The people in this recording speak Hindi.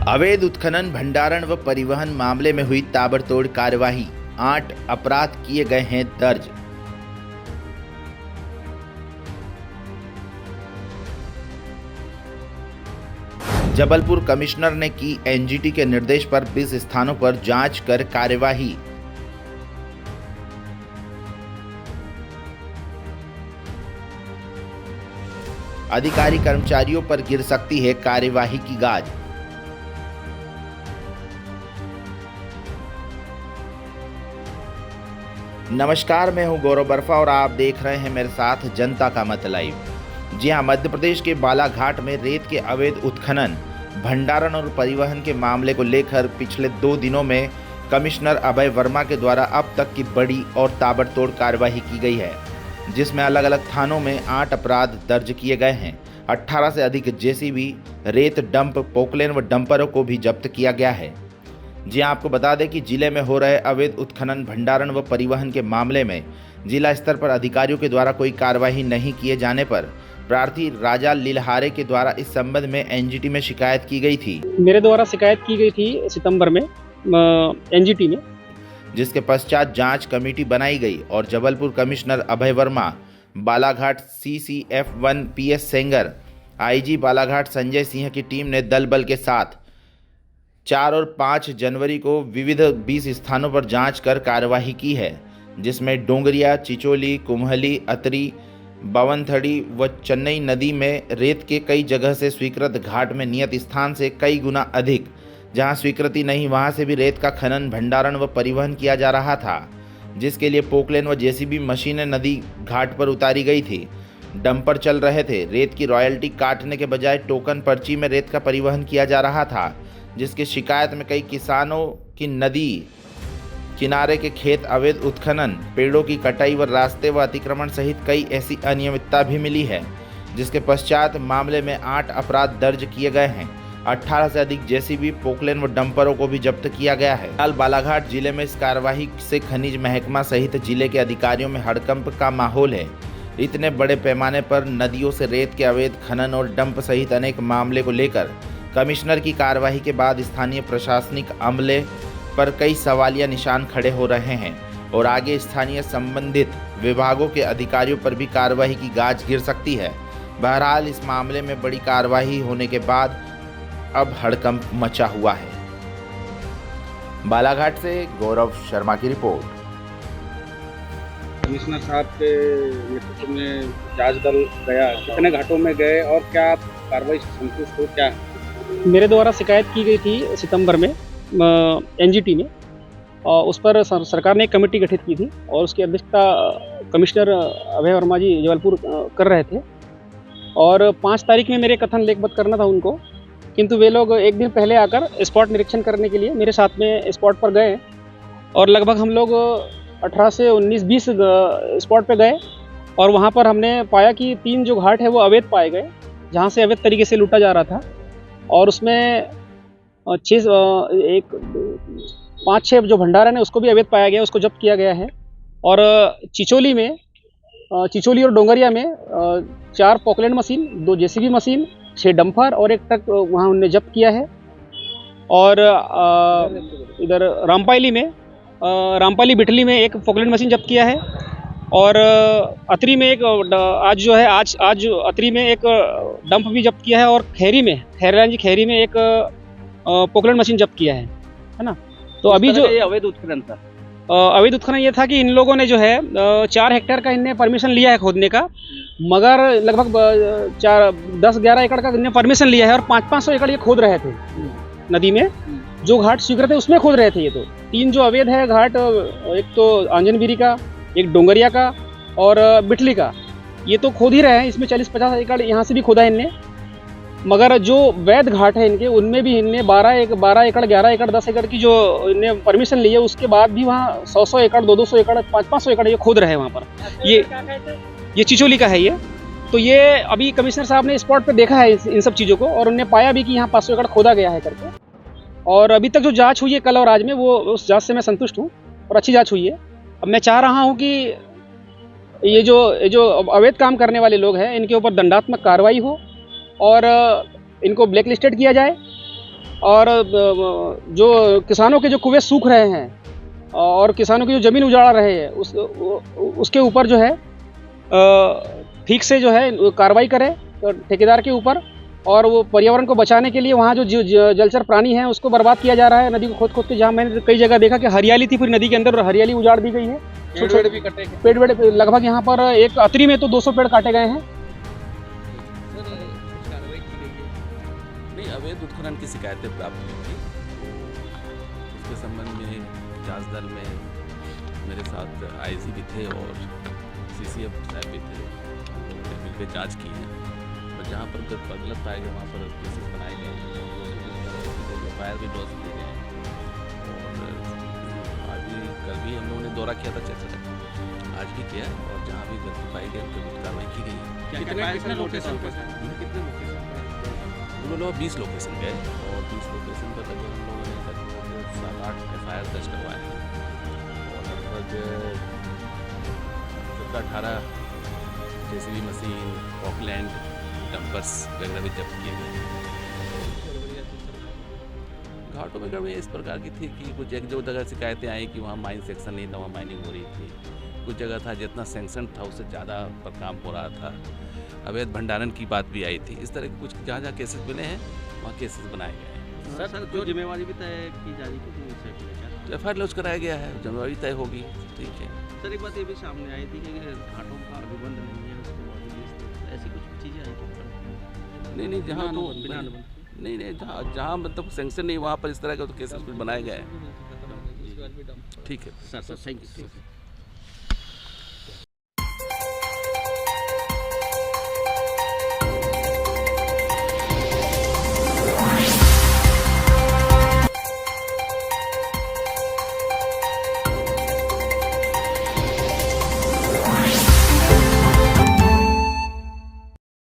अवैध उत्खनन, भंडारण व परिवहन मामले में हुई ताबड़तोड़ कार्यवाही, 8 अपराध किए गए हैं दर्ज। जबलपुर कमिश्नर ने की एनजीटी के निर्देश पर 20 स्थानों पर जांच कर कार्यवाही। अधिकारी कर्मचारियों पर गिर सकती है कार्यवाही की गाज। नमस्कार, मैं हूं गौरव बर्फा और आप देख रहे हैं मेरे साथ जनता का मत लाइव। जी हां, मध्य प्रदेश के बालाघाट में रेत के अवैध उत्खनन, भंडारण और परिवहन के मामले को लेकर पिछले 2 दिनों में कमिश्नर अभय वर्मा के द्वारा अब तक की बड़ी और ताबड़तोड़ कार्यवाही की गई है, जिसमें अलग अलग थानों में 8 अपराध दर्ज किए गए हैं। 18 से अधिक जेसीबी, रेत डंप, पोकलेन व डंपरों को भी जब्त किया गया है। जी आपको बता दें कि जिले में हो रहे अवैध उत्खनन, भंडारण व परिवहन के मामले में जिला स्तर पर अधिकारियों के द्वारा कोई कार्रवाई नहीं किए जाने पर प्रार्थी राजा लिलहारे के द्वारा इस संबंध में एनजीटी में शिकायत की गई थी। मेरे द्वारा शिकायत की गई थी सितंबर में एनजीटी में, जिसके पश्चात जांच कमेटी बनाई गई और Jabalpur commissioner Abhay Verma, Balaghat CCF1 PS Sengar, IG Balaghat Sanjay Singh की टीम ने दल बल के साथ 4 और 5 जनवरी को विविध 20 स्थानों पर जांच कर कार्यवाही की है, जिसमें डोंगरिया, चिचोली, कुम्हली, अतरी, बावनथड़ी व चेन्नई नदी में रेत के कई जगह से स्वीकृत घाट में नियत स्थान से कई गुना अधिक, जहां स्वीकृति नहीं वहां से भी रेत का खनन, भंडारण व परिवहन किया जा रहा था, जिसके लिए पोकलेन व जेसीबी मशीनें नदी घाट पर उतारी गई थी। डंपर चल रहे थे। रेत की रॉयल्टी काटने के बजाय टोकन पर्ची में रेत का परिवहन किया जा रहा था, जिसकी शिकायत में कई किसानों की नदी किनारे के खेत अवैध उत्खनन, पेड़ों की कटाई व रास्ते व अतिक्रमण सहित कई ऐसी अनियमितता भी मिली है, जिसके पश्चात मामले में 8 अपराध दर्ज किए गए हैं। 18 से अधिक जेसीबी, पोकलेन व डंपरों को भी जब्त किया गया है। फिलहाल बालाघाट जिले में इस कार्यवाही से खनिज महकमा सहित जिले के अधिकारियों में हड़कंप का माहौल है। इतने बड़े पैमाने पर नदियों से रेत के अवैध खनन और डंप सहित अनेक मामले को लेकर कमिश्नर की कार्यवाही के बाद स्थानीय प्रशासनिक अमले पर कई सवालिया निशान खड़े हो रहे हैं और आगे स्थानीय संबंधित विभागों के अधिकारियों पर भी कार्यवाही की गाज गिर सकती है। बहरहाल इस मामले में बड़ी कार्यवाही होने के बाद अब हड़कंप मचा हुआ है। बालाघाट से गौरव शर्मा की रिपोर्ट। कमिश्नर साहब के नेतृत्व में जांच दल गया, कितने घाटों में गए और क्या आप कार्रवाई से संतुष्ट हो? क्या मेरे द्वारा शिकायत की गई थी सितंबर में एनजीटी में, और उस पर सरकार ने एक कमेटी गठित की थी और उसकी अध्यक्षता कमिश्नर अभय वर्मा जी जबलपुर कर रहे थे। और 5 तारीख में मेरे कथन लेखबद्ध करना था उनको, किंतु वे लोग एक दिन पहले आकर स्पॉट निरीक्षण करने के लिए मेरे साथ में स्पॉट पर गए और लगभग हम लोग 18 से 19-20 स्पॉट पे गए और वहाँ पर हमने पाया कि 3 जो घाट है वो अवैध पाए गए, जहाँ से अवैध तरीके से लूटा जा रहा था। और उसमें 5-6 जो भंडारण है उसको भी अवैध पाया गया, उसको जब्त किया गया है। और चिचोली और डोंगरिया में 4 Poclain machine, 2 JCB machine, 6 dumper और 1 ट्रक वहाँ उन्होंने जब्त किया है। और इधर रामपाली बिटली में 1 पोकलैंड मशीन जब्त किया है। और अतरी में आज अतरी में 1 डंप भी जब्त किया है। और खैरी में 1 पोकलैंड मशीन जब्त किया है ना। तो अभी जो अवैध उत्खनन था, अवैध उत्खनन ये था कि इन लोगों ने जो है 4 हेक्टेयर का इनने परमिशन लिया है खोदने का, मगर लगभग 10-11 एकड़ का इनने परमिशन लिया है और 500-500 एकड़ ये खोद रहे थे नदी में। जो घाट स्वीकृत है उसमें खोद रहे थे ये। तो 3 जो अवैध है घाट, एक तो आंजनगिरी का, एक डोंगरिया का और बिटली का, ये तो खोद ही रहे हैं। इसमें 40-50 एकड़ यहाँ से भी खोदा है इनने, मगर जो वैध घाट है इनके, उनमें भी इनने 12 एकड़, 11 एकड़, 10 एकड़ की जो इनने परमिशन ली है, उसके बाद भी वहाँ 100-100 एकड़, 200-200 एकड़, 500-500 एकड़ ये खोद रहे हैं वहाँ पर। ये चिचोली का है ये। तो ये अभी कमिश्नर साहब ने स्पॉट पे देखा है इन सब चीज़ों को और उन्होंने पाया भी कि यहाँ 500 एकड़ खोदा गया है करके। और अभी तक जो जाँच हुई है कल और आज में, वो उस जाँच से मैं संतुष्ट हूँ और अच्छी जाँच हुई है। अब मैं चाह रहा हूँ कि ये जो अवैध काम करने वाले लोग हैं, इनके ऊपर दंडात्मक कार्रवाई हो और इनको ब्लैक लिस्टेड किया जाए और जो किसानों के जो कुएं सूख रहे हैं और किसानों की जो ज़मीन उजाड़ रहे हैं उसके ऊपर जो है ठीक से जो है कार्रवाई करे ठेकेदार के ऊपर, और वो पर्यावरण को बचाने के लिए वहाँ जो जलचर प्राणी हैं उसको बर्बाद किया जा रहा है नदी को खोद के। जहाँ मैंने कई जगह देखा कि हरियाली थी पूरी नदी के अंदर और हरियाली उजाड़ दी गई है। पेड़ भी कटे गए। पेड़ लगभग यहाँ पर एक अतरी में तो 200 पेड़ काटे गए हैं। नहीं, अवैध उत्खनन की शिकायतें प्राप्त हुई थी, उसके संबंध में जांच दल में मेरे साथ आईजी भी थे और सीसीएफ साहब भी थे, हम लोगों ने मिलकर जांच की है और जहाँ पर गलत पाए गए वहाँ पर केसेस बनाए गए, फायर भी लॉस किए गए। और अभी कल भी हम लोगों ने दौरा किया था चर्चा, आज भी किया और जहाँ भी गलती पाई गई उन पर कार्रवाई की गई है। कितने लोकेशन पे हम लोग 20 लोकेशन गए और 20 लोकेशन पर लगभग हम लोगों ने 7-8 FIR दर्ज करवाए हैं और लगभग 17-18 JCB मशीन, ऑकलैंड, डंपर्स वगैरह भी जब्त किए गए। घाटों में गड़बड़ी इस प्रकार की थी कि कुछ एक जगह शिकायतें आई कि वहाँ माइन सेक्शन नहीं था, वहाँ माइनिंग हो रही थी। कुछ जगह था जितना सैंक्शन था उससे ज़्यादा पर काम हो रहा था। अवैध भंडारण की बात भी आई थी। इस तरह के कुछ जहाँ केसेस मिले हैं वहाँ केसेस बनाए गए हैं। सर जो जिम्मेवारी भी तय की जा रही है तो FIR लॉन्च कराया गया है, जिम्मेवारी तय होगी। ठीक है सर, एक बात ये भी सामने आई थी कि घाटों का अनुबंध नहीं है, उसके बाद ऐसी कुछ चीज़ें आई थी। नहीं जहाँ तो बिना अनुबंध नहीं जहाँ मतलब सैंक्शन नहीं वहाँ पर इस तरह के तो केसेस कुछ बनाए गए हैं। ठीक है सर थैंक यू।